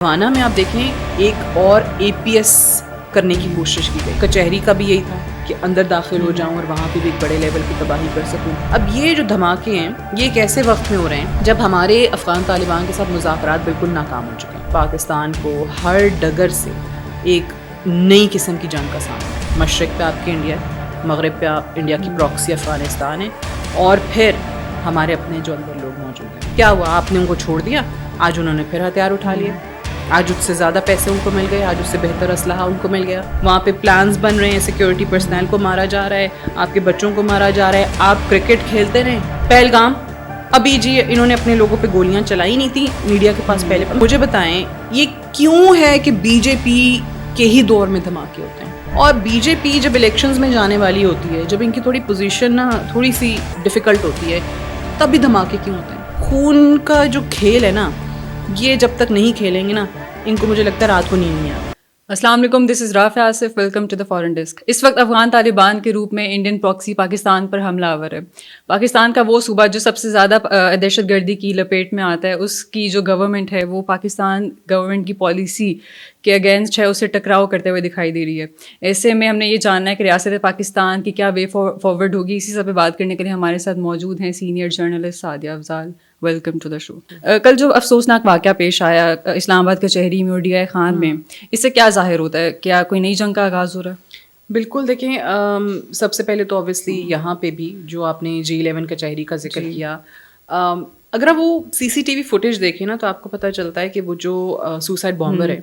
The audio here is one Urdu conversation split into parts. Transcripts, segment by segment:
وانا میں آپ دیکھیں ایک اور اے پی ایس کرنے کی کوشش کی گئی. کچہری کا بھی یہی تھا کہ اندر داخل ہو جاؤں اور وہاں پہ بھی ایک بڑے لیول کی تباہی کر سکوں. اب یہ جو دھماکے ہیں یہ ایک ایسے وقت میں ہو رہے ہیں جب ہمارے افغان طالبان کے ساتھ مذاکرات بالکل ناکام ہو چکے ہیں. پاکستان کو ہر ڈگر سے ایک نئی قسم کی جنگ کا سامنا ہے. مشرق پہ آپ کے انڈیا ہے, مغرب پہ آپ انڈیا کی پراکسی افغانستان ہے, اور پھر ہمارے اپنے جو اندر لوگ موجود ہیں. کیا ہوا, آپ نے ان کو چھوڑ دیا, آج انہوں نے پھر ہتھیار اٹھا لیے, آج اس سے زیادہ پیسے ان کو مل گئے, آج اس سے بہتر اسلحہ ان کو مل گیا. وہاں پہ پلانز بن رہے ہیں, سیکیورٹی پرسنل کو مارا جا رہا ہے, آپ کے بچوں کو مارا جا رہا ہے. آپ کرکٹ کھیلتے رہیں, پہلگام ابھی جی انہوں نے اپنے لوگوں پہ گولیاں چلائی نہیں تھی میڈیا کے پاس پہلے. مجھے بتائیں یہ کیوں ہے کہ بی جے پی کے ہی دور میں دھماکے ہوتے ہیں, اور بی جے پی جب الیکشنز میں جانے والی ہوتی ہے, جب ان کی تھوڑی پوزیشن نا تھوڑی سی ڈیفیکلٹ ہوتی ہے, تب بھی دھماکے کیوں ہوتے ہیں؟ خون کا جو کھیل ہے نا, یہ جب تک نہیں کھیلیں گے نا, ان کو مجھے لگتا ہے رات کو نیند نہیں آتی. السلام علیکم, this is Rafay Asif, welcome to the foreign desk. اس وقت افغان طالبان کے روپ میں انڈین پراکسی پاکستان پر حملہ آور ہے. پاکستان کا وہ صوبہ جو سب سے زیادہ دہشت گردی کی لپیٹ میں آتا ہے, اس کی جو گورنمنٹ ہے وہ پاکستان گورنمنٹ کی پالیسی کے اگینسٹ ہے, اسے ٹکراؤ کرتے ہوئے دکھائی دے رہی ہے. ایسے میں ہم نے یہ جاننا ہے کہ ریاست پاکستان کی کیا وے فارورڈ ہوگی. اسی سب پہ بات کرنے کے لیے ہمارے ساتھ موجود ہیں senior journalist Sadia Afzal. Welcome to the show. کل جو افسوسناک واقعہ پیش آیا اسلام آباد کچہری میں اور ڈی آئی خان میں, اس سے کیا ظاہر ہوتا ہے؟ کیا کوئی نئی جنگ کا آغاز ہو رہا ہے؟ بالکل, دیکھیں سب سے پہلے تو اوبیسلی یہاں پہ بھی جو آپ نے G11 کچہری کا ذکر کیا, اگر آپ وہ سی سی ٹی وی فوٹیج دیکھیں نا تو آپ کو پتہ چلتا ہے کہ وہ جو سوسائڈ بامبر ہے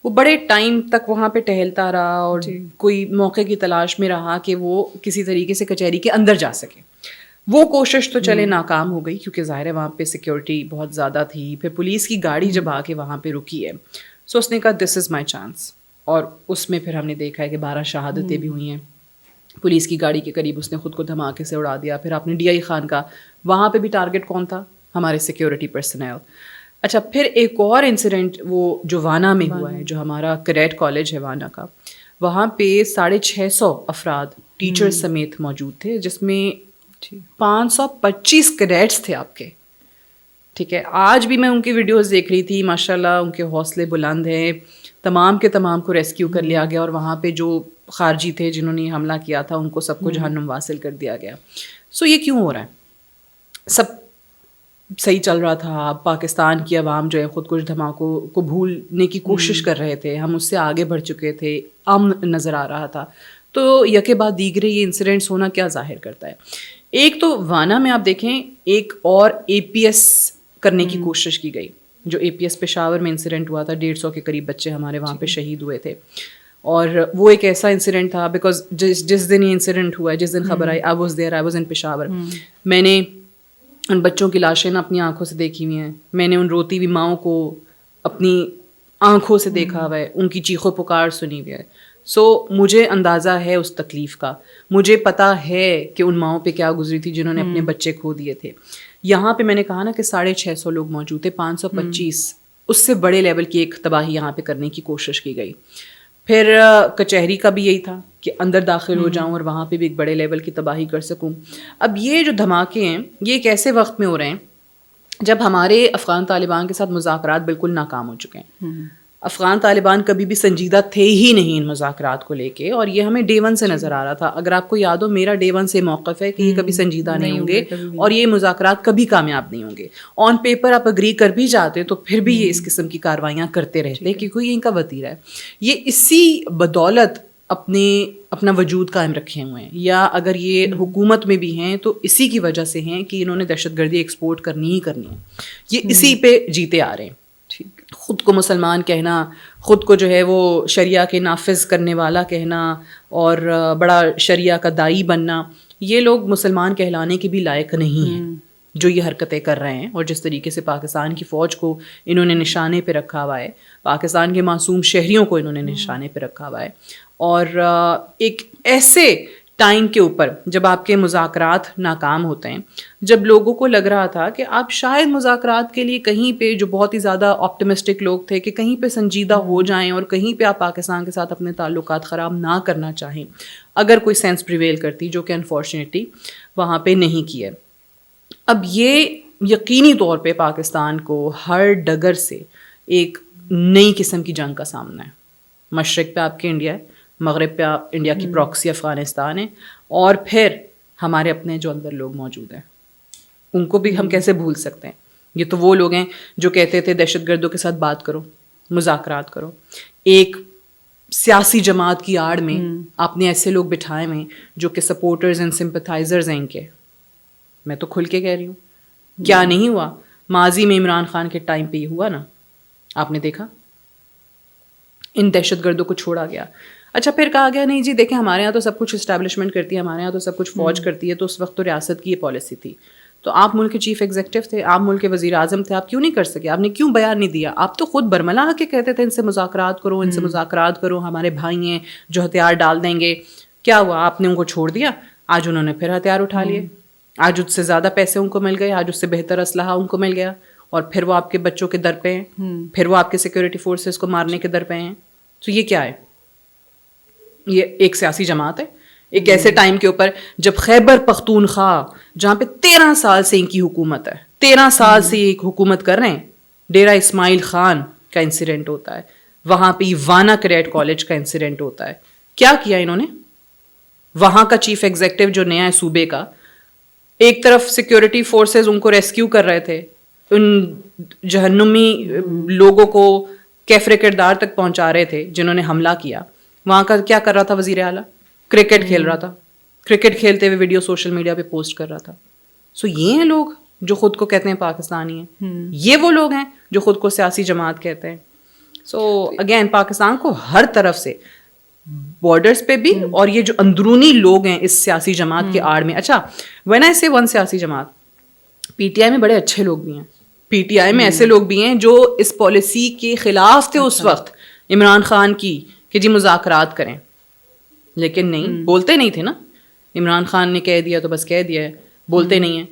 وہ بڑے ٹائم تک وہاں پہ ٹہلتا رہا اور کوئی موقع کی تلاش میں رہا کہ وہ کسی طریقے سے کچہری کے اندر جا سکے. وہ کوشش تو چلے ناکام ہو گئی کیونکہ ظاہر ہے وہاں پہ سیکیورٹی بہت زیادہ تھی. پھر پولیس کی گاڑی جب آ کے وہاں پہ رکی ہے, سو اس نے کہا دس از مائی چانس, اور اس میں پھر ہم نے دیکھا ہے کہ 12 شہادتیں بھی ہوئی ہیں. پولیس کی گاڑی کے قریب اس نے خود کو دھماکے سے اڑا دیا. پھر آپ نے ڈی آئی خان کا, وہاں پہ بھی ٹارگٹ کون تھا؟ ہمارے سیکیورٹی پرسنل. اچھا, پھر ایک اور انسیڈنٹ وہ جو وانا میں ہوا ہے, جو ہمارا کیڈیٹ کالج ہے وانا کا, وہاں پہ 650 افراد ٹیچر سمیت موجود تھے, جس میں 525 کیڈیٹس تھے آپ کے. ٹھیک ہے, آج بھی میں ان کی ویڈیوز دیکھ رہی تھی, ماشاء اللہ ان کے حوصلے بلند ہیں. تمام کے تمام کو ریسکیو کر لیا گیا, اور وہاں پہ جو خارجی تھے جنہوں نے حملہ کیا تھا ان کو سب کو جہنم واصل کر دیا گیا. سو یہ کیوں ہو رہا ہے؟ سب صحیح چل رہا تھا, پاکستان کی عوام جو ہے خود کش دھماکوں کو بھولنے کی کوشش کر رہے تھے, ہم اس سے آگے بڑھ چکے تھے, امن نظر آ رہا تھا. تو یکے بعد دیگرے یہ انسیڈنٹس ہونا کیا ظاہر کرتا ہے؟ ایک تو وانا میں آپ دیکھیں ایک اور اے پی ایس کرنے کی کوشش کی گئی. جو اے پی ایس پشاور میں انسیڈنٹ ہوا تھا, 150 کے قریب بچے ہمارے وہاں پہ شہید ہوئے تھے, اور وہ ایک ایسا انسیڈنٹ تھا بیکاز جس دن یہ انسیڈنٹ ہوا ہے, جس دن خبر آئی, I was there, I was in Peshawar. میں نے ان بچوں کی لاشیں نا اپنی آنکھوں سے دیکھی ہوئی ہیں, میں نے ان روتی ہوئی ماؤں کو اپنی آنکھوں سے دیکھا ہوا ہے, ان کی چیخو پکار سنی ہوئی ہے. سو مجھے اندازہ ہے اس تکلیف کا, مجھے پتہ ہے کہ ان ماؤں پہ کیا گزری تھی جنہوں نے اپنے بچے کھو دیے تھے. یہاں پہ میں نے کہا نا کہ 650 لوگ موجود تھے, 525 اس سے بڑے لیول کی ایک تباہی یہاں پہ کرنے کی کوشش کی گئی. پھر کچہری کا بھی یہی تھا کہ اندر داخل ہو جاؤں اور وہاں پہ بھی ایک بڑے لیول کی تباہی کر سکوں. اب یہ جو دھماکے ہیں یہ ایک ایسے وقت میں ہو رہے ہیں جب ہمارے افغان طالبان کے ساتھ مذاکرات بالکل ناکام ہو چکے ہیں. افغان طالبان کبھی بھی سنجیدہ تھے ہی نہیں ان مذاکرات کو لے کے, اور یہ ہمیں ڈے ون سے نظر آ رہا تھا. اگر آپ کو یاد ہو, میرا ڈے ون سے موقف ہے کہ یہ کبھی سنجیدہ نہیں ہوں گے اور یہ مذاکرات کبھی کامیاب نہیں ہوں گے. آن پیپر آپ اگری کر بھی جاتے تو پھر بھی یہ اس قسم کی کاروائیاں کرتے رہتے کیونکہ یہ ان کا وتیرہ ہے. یہ اسی بدولت اپنا وجود قائم رکھے ہوئے ہیں, یا اگر یہ حکومت میں بھی ہیں تو اسی کی وجہ سے ہیں کہ انہوں نے دہشت گردی ایکسپورٹ کرنی ہی کرنی ہے. یہ اسی پہ جیتے آ رہے ہیں. خود کو مسلمان کہنا, خود کو جو ہے وہ شریعہ کے نافذ کرنے والا کہنا, اور بڑا شریعہ کا داعی بننا, یہ لوگ مسلمان کہلانے کے بھی لائق نہیں ہیں جو یہ حرکتیں کر رہے ہیں. اور جس طریقے سے پاکستان کی فوج کو انہوں نے نشانے پہ رکھا ہوا ہے, پاکستان کے معصوم شہریوں کو انہوں نے نشانے پہ رکھا ہوا ہے, اور ایک ایسے ٹائم کے اوپر جب آپ کے مذاکرات ناکام ہوتے ہیں, جب لوگوں کو لگ رہا تھا کہ آپ شاید مذاکرات کے لیے کہیں پہ, جو بہت ہی زیادہ آپٹمسٹک لوگ تھے کہ کہیں پہ سنجیدہ ہو جائیں اور کہیں پہ آپ پاکستان کے ساتھ اپنے تعلقات خراب نہ کرنا چاہیں, اگر کوئی سینس پریویل کرتی, جو کہ انفارچونیٹلی وہاں پہ نہیں کی ہے. اب یہ یقینی طور پہ پاکستان کو ہر ڈگر سے ایک نئی قسم کی جنگ کا سامنا ہے. مشرق پہ آپ کے انڈیا ہے, مغرب پہ انڈیا کی پراکسی افغانستان ہے, اور پھر ہمارے اپنے جو اندر لوگ موجود ہیں, ان کو بھی ہم کیسے بھول سکتے ہیں. یہ تو وہ لوگ ہیں جو کہتے تھے دہشت گردوں کے ساتھ بات کرو, مذاکرات کرو. ایک سیاسی جماعت کی آڑ میں آپ نے ایسے لوگ بٹھائے ہوئے جو کہ سپورٹرز اینڈ سمپتھائزرز ہیں ان کے. میں تو کھل کے کہہ رہی ہوں, کیا نہیں ہوا ماضی میں عمران خان کے ٹائم پہ یہ ہوا نا, آپ نے دیکھا ان دہشت گردوں کو چھوڑا گیا. اچھا پھر کہا گیا نہیں جی دیکھیں ہمارے یہاں تو سب کچھ اسٹیبلشمنٹ کرتی ہے, ہمارے یہاں تو سب کچھ فوج کرتی ہے, تو اس وقت تو ریاست کی یہ پالیسی تھی. تو آپ ملک کے چیف ایگزیکٹو تھے, آپ ملک کے وزیر اعظم تھے, آپ کیوں نہیں کر سکے؟ آپ نے کیوں بیان نہیں دیا؟ آپ تو خود برملا آ کے کہتے تھے ان سے مذاکرات کرو, ان سے مذاکرات کرو, ہمارے بھائی ہیں جو ہتھیار ڈال دیں گے. کیا ہوا؟ آپ نے ان کو چھوڑ دیا, آج انہوں نے پھر ہتھیار اٹھا لیے, آج اس سے زیادہ پیسے ان کو مل گئے, آج اس سے بہتر اسلحہ ان کو مل گیا, اور پھر وہ آپ کے بچوں کے در پہ ہیں, پھر وہ آپ کے سیکورٹی فورسز کو مارنے کے در پہ ہیں. تو یہ کیا ہے؟ یہ ایک سیاسی جماعت ہے ایک ایسے ٹائم کے اوپر جب خیبر پختونخوا جہاں پہ 13 سال سے ان کی حکومت ہے, 13 سال سے ایک حکومت کر رہے ہیں, ڈیرہ اسماعیل خان کا انسیڈنٹ ہوتا ہے, وہاں پہ وانا کریٹ کالج کا انسیڈنٹ ہوتا ہے. کیا کیا انہوں نے؟ وہاں کا چیف ایگزیکٹو جو نیا ہے صوبے کا, ایک طرف سیکورٹی فورسز ان کو ریسکیو کر رہے تھے, ان جہنمی لوگوں کو کیفر کردار تک پہنچا رہے تھے جنہوں نے حملہ کیا. وہاں کا کیا کر رہا تھا وزیر اعلیٰ؟ کرکٹ کھیل رہا تھا, کرکٹ کھیلتے ہوئے ویڈیو سوشل میڈیا پہ پوسٹ کر رہا تھا. سو یہ ہیں لوگ جو خود کو کہتے ہیں پاکستانی ہیں, یہ وہ لوگ ہیں جو خود کو سیاسی جماعت کہتے ہیں. سو اگین پاکستان کو ہر طرف سے بارڈرز پہ بھی, اور یہ جو اندرونی لوگ ہیں اس سیاسی جماعت کے آڑ میں. اچھا when I say one سیاسی جماعت, پی ٹی آئی میں بڑے اچھے لوگ بھی ہیں, پی ٹی آئی میں ایسے لوگ بھی ہیں جو اس پالیسی کے خلاف تھے اس وقت عمران خان کی کہ جی مذاکرات کریں, لیکن نہیں بولتے نہیں تھے نا. عمران خان نے کہہ دیا تو بس کہہ دیا ہے, بولتے نہیں ہیں.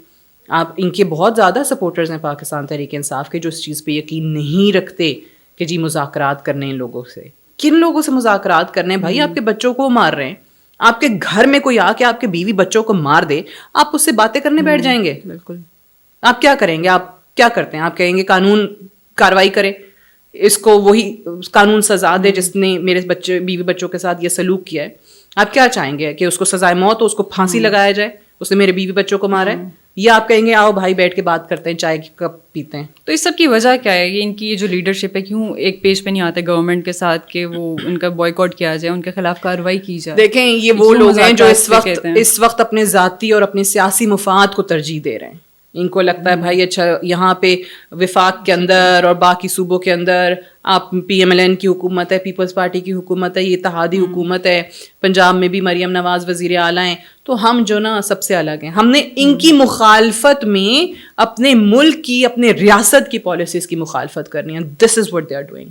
آپ ان کے بہت زیادہ سپورٹرز ہیں پاکستان تحریک انصاف کے جو اس چیز پہ یقین نہیں رکھتے کہ جی مذاکرات کرنے ان لوگوں سے. کن لوگوں سے مذاکرات کرنے ہیں بھائی؟ آپ کے بچوں کو مار رہے ہیں, آپ کے گھر میں کوئی آ کے آپ کے بیوی بچوں کو مار دے, آپ اس سے باتیں کرنے بیٹھ جائیں گے؟ بالکل. آپ کیا کریں گے؟ آپ کیا کرتے ہیں؟ آپ کہیں گے قانون کاروائی کرے, اس کو وہی قانون سزا دے جس نے میرے بچے بیوی بچوں کے ساتھ یہ سلوک کیا ہے. آپ کیا چاہیں گے کہ اس کو سزائے موت ہو, اس کو پھانسی لگایا جائے, اس نے میرے بیوی بچوں کو مارا ہے؟ یا آپ کہیں گے آؤ بھائی بیٹھ کے بات کرتے ہیں, چائے کی کپ پیتے ہیں؟ تو اس سب کی وجہ کیا ہے؟ یہ ان کی جو لیڈرشپ ہے کیوں ایک پیج پہ نہیں آتے گورنمنٹ کے ساتھ کہ وہ ان کا بوائیکاٹ کیا جائے, ان کے خلاف کارروائی کی جائے؟ دیکھیں یہ وہ لوگ ہیں جو اس وقت اپنے ذاتی اور اپنے سیاسی مفاد کو ترجیح دے رہے ہیں. ان کو لگتا ہے بھائی اچھا یہاں پہ وفاق کے اندر اور باقی صوبوں کے اندر آپ پی ایم ایل این کی حکومت ہے, پیپلز پارٹی کی حکومت ہے, یہ اتحادی حکومت ہے, پنجاب میں بھی مریم نواز وزیر اعلیٰ ہیں, تو ہم جو نا سب سے الگ ہیں. ہم نے ان کی مخالفت میں اپنے ملک کی, اپنے ریاست کی پالیسیز کی مخالفت کرنی ہے. This is what they are doing.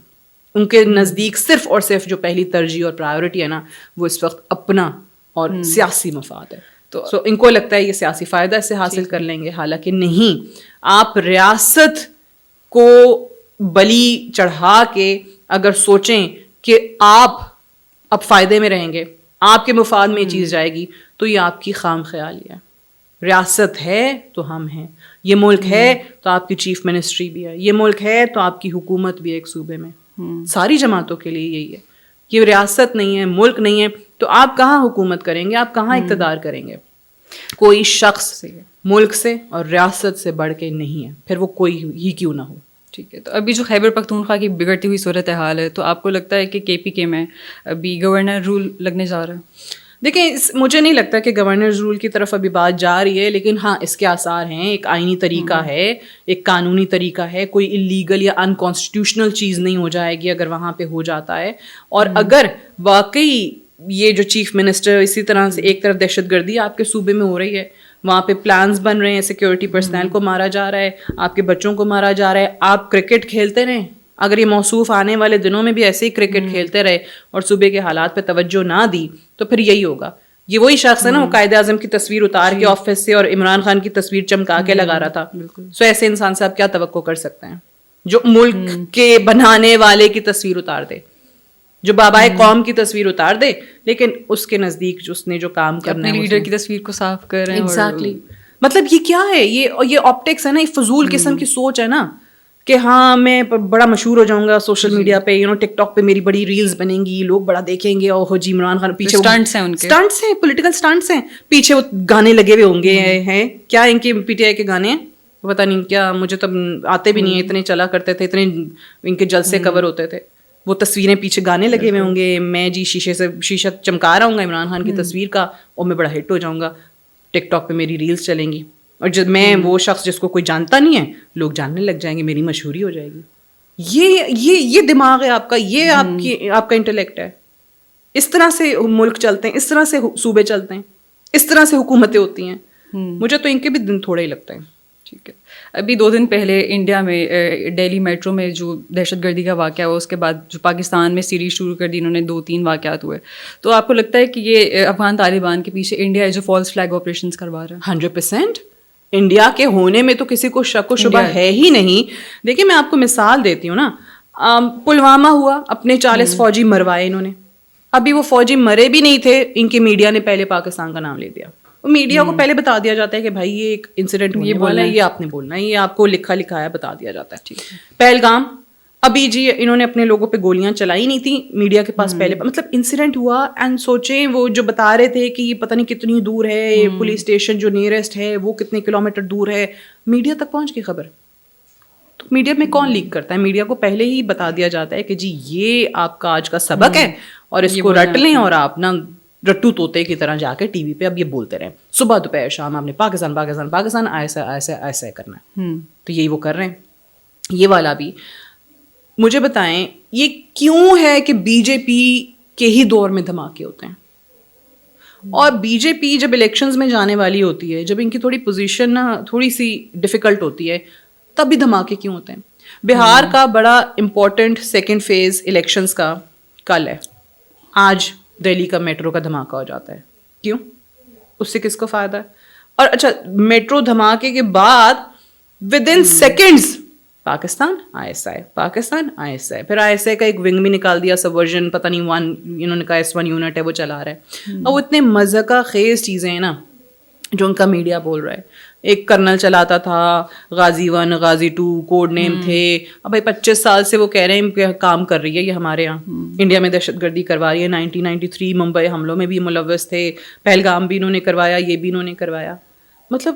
ان کے نزدیک صرف اور صرف جو پہلی ترجیح اور پرائیورٹی ہے نا وہ اس وقت اپنا اور سیاسی مفاد ہے. تو ان کو لگتا ہے یہ سیاسی فائدہ اس سے حاصل کر لیں گے, حالانکہ نہیں. آپ ریاست کو بلی چڑھا کے اگر سوچیں کہ آپ اب فائدے میں رہیں گے, آپ کے مفاد میں یہ چیز جائے گی, تو یہ آپ کی خام خیالی ہے. ریاست ہے تو ہم ہیں, یہ ملک ہے تو آپ کی چیف منسٹری بھی ہے, یہ ملک ہے تو آپ کی حکومت بھی ہے ایک صوبے میں. ساری جماعتوں کے لیے یہی ہے. یہ ریاست نہیں ہے, ملک نہیں ہے, تو آپ کہاں حکومت کریں گے, آپ کہاں اقتدار کریں گے؟ کوئی شخص ملک سے اور ریاست سے بڑھ کے نہیں ہے, پھر وہ کوئی ہی کیوں نہ ہو. ٹھیک ہے. تو ابھی جو خیبر پختونخوا کی بگڑتی ہوئی صورتحال ہے, تو آپ کو لگتا ہے کہ کے پی کے میں ابھی گورنر رول لگنے جا رہا ہے؟ دیکھیں مجھے نہیں لگتا کہ گورنرز رول کی طرف ابھی بات جا رہی ہے, لیکن ہاں اس کے آثار ہیں. ایک آئینی طریقہ ہے, ایک قانونی طریقہ ہے, کوئی اللیگل یا انکانسٹیٹیوشنل چیز نہیں ہو جائے گی اگر وہاں پہ ہو جاتا ہے. اور اگر واقعی یہ جو چیف منسٹر اسی طرح سے ایک طرف دہشت گردی آپ کے صوبے میں ہو رہی ہے, وہاں پہ پلانز بن رہے ہیں, سیکورٹی پرسنل کو مارا جا رہا ہے, آپ کے بچوں کو مارا جا رہا ہے, آپ کرکٹ کھیلتے رہیں, اگر یہ موصوف آنے والے دنوں میں بھی ایسے ہی کرکٹ کھیلتے رہے اور صوبے کے حالات پہ توجہ نہ دی تو پھر یہی ہوگا. یہ وہی شخص ہے نا وہ قائد اعظم کی تصویر اتار کے آفس سے اور عمران خان کی تصویر چمکا کے لگا رہا تھا. سو ایسے انسان سے آپ کیا توقع کر سکتے ہیں جو ملک کے بنانے والے کی تصویر اتار دے, جو بابائے قوم کی تصویر اتار دے, لیکن اس کے نزدیک اس نے جو کام کرنا ہے لیڈر کی تصویر کو صاف کریں. ایگزیکٹلی. مطلب یہ کیا ہے, یہ آپٹکس ہے نا, یہ فضول قسم کی سوچ ہے نا. کہ ہاں میں بڑا مشہور ہو جاؤں گا سوشل میڈیا پہ, ٹک ٹاک پہ میری بڑی ریلز بنیں گی, لوگ بڑا دیکھیں گے, اور جی عمران خان پیچھے اسٹنٹس ہیں ان کے, اسٹنٹس ہیں, پولیٹیکل اسٹنٹس ہیں, پیچھے وہ گانے لگے ہوئے ہوں گے ہیں, کیا ان کے پی ٹی آئی کے گانے ہیں پتہ نہیں کیا, مجھے تو آتے بھی نہیں ہیں, اتنے چلا کرتے تھے, اتنے ان کے جلسے کور ہوتے تھے, وہ تصویریں پیچھے گانے لگے ہوئے ہوں گے, میں جی شیشہ چمکا رہا ہوں گا عمران خان کی تصویر کا, اور میں بڑا ہٹ ہو جاؤں گا, ٹک ٹاک پہ میری ریلز چلیں گی, اور جب میں وہ شخص جس کو کوئی جانتا نہیں ہے, لوگ جاننے لگ جائیں گے, میری مشہوری ہو جائے گی. یہ دماغ ہے آپ کا, یہ آپ کا انٹلیکٹ ہے. اس طرح سے ملک چلتے ہیں, اس طرح سے صوبے چلتے ہیں, اس طرح سے حکومتیں ہوتی ہیں. مجھے تو ان کے بھی دن تھوڑے ہی لگتے ہیں. ٹھیک ہے. ابھی 2 دن پہلے انڈیا میں دہلی میٹرو میں جو دہشت گردی کا واقعہ ہوا, اس کے بعد جو پاکستان میں سیریز شروع کر دی انہوں نے, 2-3 واقعات ہوئے. تو آپ کو لگتا ہے کہ یہ افغان طالبان کے پیچھے انڈیا ہے جو فالس فلیگ آپریشنز کروا رہا ہے؟ 100% انڈیا کے ہونے میں تو کسی کو شک و شبہ ہے ہی نہیں. دیکھیں میں آپ کو مثال دیتی ہوں نا, پلوامہ ہوا, اپنے 40 فوجی مروائے انہوں نے. ابھی وہ فوجی مرے بھی نہیں تھے, ان کی میڈیا نے پہلے پاکستان کا نام لے دیا. میڈیا کو پہلے بتا دیا جاتا ہے کہ بھائی یہ ایک انسیڈنٹ ہونے والا ہے, یہ آپ نے بولنا ہے, یہ آپ کو لکھا لکھایا بتا دیا جاتا ہے. پہلگام ابھی جی انہوں نے اپنے لوگوں پہ گولیاں چلائی نہیں تھیں, میڈیا کے پاس پہلے مطلب انسیڈنٹ ہوا, اینڈ سوچیں وہ جو بتا رہے تھے کہ یہ پتہ نہیں کتنی دور ہے, پولیس اسٹیشن جو نیئرسٹ ہے وہ کتنے کلومیٹر دور ہے, میڈیا تک پہنچ گئی خبر. تو میڈیا میں کون لیک کرتا ہے؟ میڈیا کو پہلے ہی بتا دیا جاتا ہے کہ جی یہ آپ کا آج کا سبق ہے, اور اس کو رٹ لیں, اور آپ نا رٹو طوطے کی طرح جا کے ٹی وی پہ اب یہ بولتے رہیں صبح دوپہر شام, آپ نے پاکستان پاکستان پاکستان ایسا ایسا ایسا کرنا ہے. تو یہی وہ کر رہے ہیں. یہ والا بھی مجھے بتائیں یہ کیوں ہے کہ بی جے پی کے ہی دور میں دھماکے ہوتے ہیں, اور بی جے پی جب الیکشنز میں جانے والی ہوتی ہے, جب ان کی تھوڑی پوزیشن نا تھوڑی سی ڈیفیکلٹ ہوتی ہے, تب بھی دھماکے کیوں ہوتے ہیں؟ بہار کا بڑا امپورٹنٹ 2nd فیز الیکشنز کا کل ہے, آج دہلی کا میٹرو کا دھماکہ ہو جاتا ہے. کیوں؟ اس سے کس کو فائدہ ہے؟ اور اچھا میٹرو دھماکے کے بعد within seconds Pakistan ISI, Pakistan ISI, پھر ISI کا ایک ونگ بھی نکال دیا, سب ورژن پتہ نہیں 1 انہوں نے کہا S1 یونٹ ہے وہ چلا رہا ہے. اور وہ اتنے مذہقہ خیز چیزیں ہیں نا جو ان کا میڈیا بول رہا ہے. ایک کرنل چلاتا تھا, غازی 1 غازی 2 کوڈ نیم تھے, اب بھائی 25 سال سے وہ کہہ رہے ہیں کہ کام کر رہی ہے یہ ہمارے یہاں, انڈیا میں دہشت گردی کروا رہی ہے. 1993 ممبئی حملوں میں بھی ملوث تھے, پہلگام بھی انہوں نے کروایا, یہ بھی انہوں نے کروایا. مطلب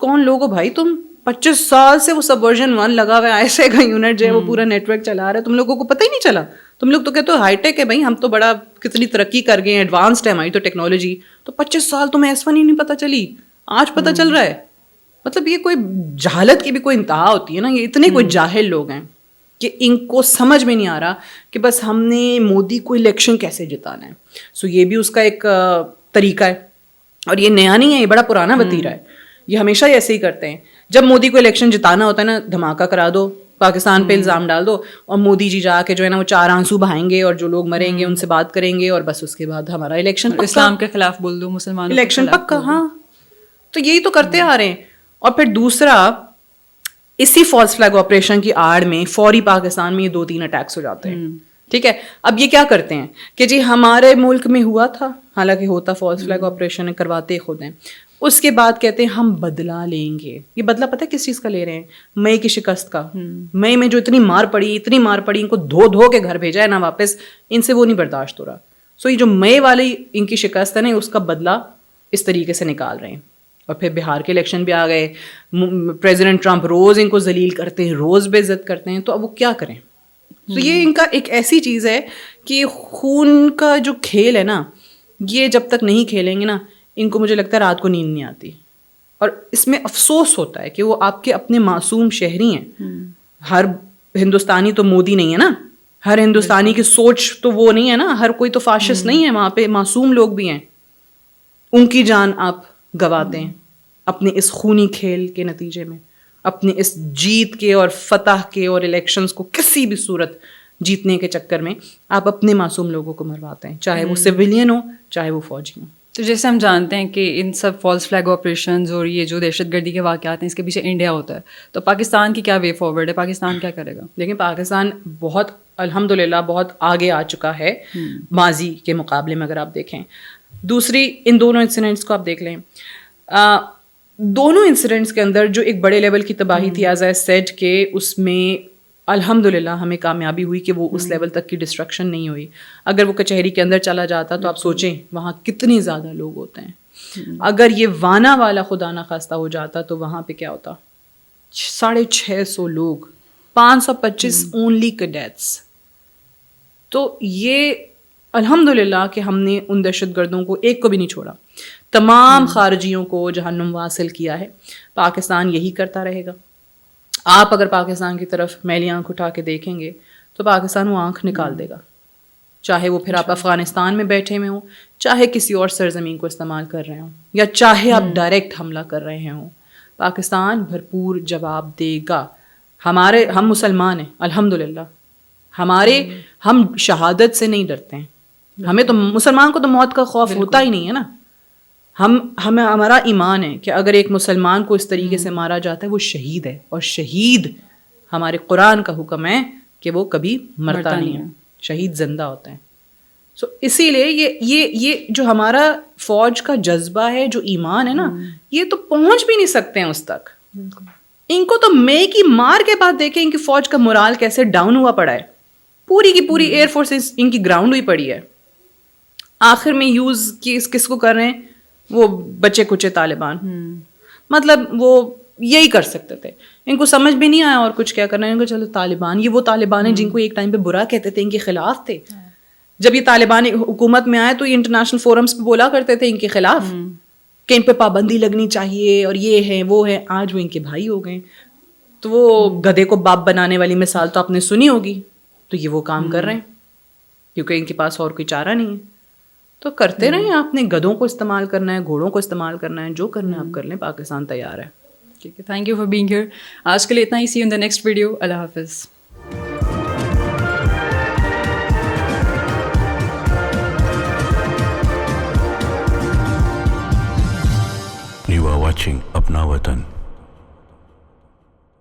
کون لوگ ہو بھائی تم؟ 25 سال سے وہ سب ورژن 1 لگا ہوا ہے, ایسے کا یونٹ جو ہے وہ پورا نیٹ ورک چلا رہا ہے, تم لوگوں کو پتہ ہی نہیں چلا. تم لوگ تو کہتے ہو ہائی ٹیک ہے بھائی, ہم تو بڑا کتنی ترقی کر گئے ہیں, ایڈوانسڈ ہے ہماری تو ٹیکنالوجی, تو 25 سال تمہیں S1 ہی نہیں پتہ چلی, آج پتہ چل رہا ہے. مطلب یہ کوئی جہالت کی بھی کوئی انتہا ہوتی ہے نا, یہ اتنے کوئی جاہل لوگ ہیں کہ ان کو سمجھ میں نہیں آ رہا کہ بس ہم نے مودی کو الیکشن کیسے جتانا ہے. سو یہ بھی اس کا ایک طریقہ ہے, اور یہ نیا نہیں ہے, یہ بڑا پرانا وتیرہ ہے. یہ ہمیشہ ایسے ہی کرتے ہیں, جب مودی کو الیکشن جتانا ہوتا ہے نا, دھماکہ کرا دو, پاکستان پہ الزام ڈال دو, اور مودی جی جا کے جو ہے نا وہ 4 آنسو بہائیں گے, اور جو لوگ مریں گے ان سے بات کریں گے, اور بس اس کے بعد ہمارا الیکشن پکا, اسلام کے خلاف بول دو, مسلمانوں الیکشن پکا. ہاں تو یہی تو کرتے آ رہے ہیں. اور پھر دوسرا, اسی فالس فلیگ آپریشن کی آڑ میں فوری پاکستان میں یہ 2-3 اٹیکس ہو جاتے ہیں. ٹھیک ہے, اب یہ کیا کرتے ہیں کہ جی ہمارے ملک میں ہوا تھا, حالانکہ ہوتا فالس فلیگ آپریشن کرواتے خود ہیں, اس کے بعد کہتے ہیں ہم بدلا لیں گے. یہ بدلا پتہ ہے کس چیز کا لے رہے ہیں؟ مئی کی شکست کا. مئی میں جو اتنی مار پڑی ان کو دھو کے گھر بھیجا ہے نا واپس, ان سے وہ نہیں برداشت ہو رہا. سو یہ جو مئی والی ان کی شکست ہے نا, اس کا بدلا اس طریقے سے نکال رہے ہیں. اور پھر بہار کے الیکشن بھی آ گئے, پریزیڈنٹ ٹرمپ روز ان کو ذلیل کرتے ہیں, روز بے عزت کرتے ہیں, تو اب وہ کیا کریں؟ تو یہ ان کا ایک ایسی چیز ہے کہ خون کا جو کھیل ہے نا, یہ جب تک نہیں کھیلیں گے نا, ان کو مجھے لگتا ہے رات کو نیند نہیں آتی. اور اس میں افسوس ہوتا ہے کہ وہ آپ کے اپنے معصوم شہری ہیں. ہر ہندوستانی تو مودی نہیں ہے نا, ہر ہندوستانی کی سوچ تو وہ نہیں ہے نا, ہر کوئی تو فاشسٹ نہیں ہے, وہاں پہ معصوم لوگ بھی ہیں. ان کی جان آپ گواتے ہیں اپنے اس خونی کھیل کے نتیجے میں, اپنے اس جیت کے اور فتح کے اور الیکشنز کو کسی بھی صورت جیتنے کے چکر میں آپ اپنے معصوم لوگوں کو مرواتے ہیں, چاہے وہ سویلین ہو چاہے وہ فوجی ہوں. تو جیسے ہم جانتے ہیں کہ ان سب فالس فلیگ آپریشنز اور یہ جو دہشت گردی کے واقعات ہیں اس کے پیچھے انڈیا ہوتا ہے, تو پاکستان کی کیا وے فارورڈ ہے؟ پاکستان کیا کرے گا؟ لیکن پاکستان بہت الحمدللہ بہت آگے آ چکا ہے ماضی کے مقابلے میں, اگر آپ دیکھیں. دوسری ان دونوں انسیڈنٹس کو آپ دیکھ لیں, دونوں انسیڈنٹس کے اندر جو ایک بڑے لیول کی تباہی تھی ایز آئی سیڈ کہ اس میں الحمد للہ ہمیں کامیابی ہوئی کہ وہ اس لیول تک کی ڈسٹرکشن نہیں ہوئی. اگر وہ کچہری کے اندر چلا جاتا تو آپ سوچیں وہاں کتنے زیادہ لوگ ہوتے ہیں. اگر یہ وانا والا خدا نہ خواستہ ہو جاتا تو وہاں پہ کیا ہوتا؟ 650 لوگ, 525 اونلی کیڈیٹس. تو یہ الحمد للہ کہ ہم نے ان دہشت گردوں کو ایک کو بھی نہیں چھوڑا. تمام خارجیوں کو جہنم واصل کیا ہے. پاکستان یہی کرتا رہے گا. آپ اگر پاکستان کی طرف میلی آنکھ اٹھا کے دیکھیں گے تو پاکستان وہ آنکھ نکال دے گا, چاہے وہ پھر آپ افغانستان میں بیٹھے ہوئے ہوں, چاہے کسی اور سرزمین کو استعمال کر رہے ہوں, یا چاہے آپ ڈائریکٹ حملہ کر رہے ہوں. پاکستان بھرپور جواب دے گا. ہم مسلمان ہیں الحمد للہ, ہم شہادت سے نہیں ڈرتے ہیں. ہمیں تو مسلمان کو تو موت کا خوف ہوتا ہی نہیں ہے نا. ہمارا ایمان ہے کہ اگر ایک مسلمان کو اس طریقے سے مارا جاتا ہے وہ شہید ہے, اور شہید ہمارے قرآن کا حکم ہے کہ وہ کبھی مرتا نہیں ہے, شہید زندہ ہوتا ہے. سو اسی لیے یہ جو ہمارا فوج کا جذبہ ہے, جو ایمان ہے نا, یہ تو پہنچ بھی نہیں سکتے ہیں اس تک. ان کو تو مئی کی مار کے بعد دیکھیں ان کی فوج کا مورال کیسے ڈاؤن ہوا پڑا ہے. پوری کی پوری ایئر فورس ان کی گراؤنڈ ہوئی پڑی ہے. آخر میں یوز کس کو کر رہے ہیں؟ وہ بچے کچے طالبان. مطلب وہ یہی کر سکتے تھے. ان کو سمجھ بھی نہیں آیا اور کچھ کیا کرنا ہے. ان کو چلو طالبان, یہ وہ طالبان ہیں جن کو ایک ٹائم پہ برا کہتے تھے, ان کے خلاف تھے. جب یہ طالبان حکومت میں آئے تو یہ انٹرنیشنل فورمز پہ بولا کرتے تھے ان کے خلاف کہ ان پہ پابندی لگنی چاہیے اور یہ ہے وہ ہے. آج وہ ان کے بھائی ہو گئے. تو وہ گدھے کو باپ بنانے والی مثال تو آپ نے سنی ہوگی. تو یہ وہ کام کر رہے ہیں کیونکہ ان کے پاس اور کوئی چارہ نہیں ہے. تو کرتے رہیں. آپ نے گدھوں کو استعمال کرنا ہے, گھوڑوں کو استعمال کرنا ہے, جو کرنا ہے آپ کر لیں. پاکستان تیار ہے. ٹھیک ہے, thank you for being here. آج کے لیے اتنا ہی. See you in the next video. اللہ حافظ. You are watching Apna Watan.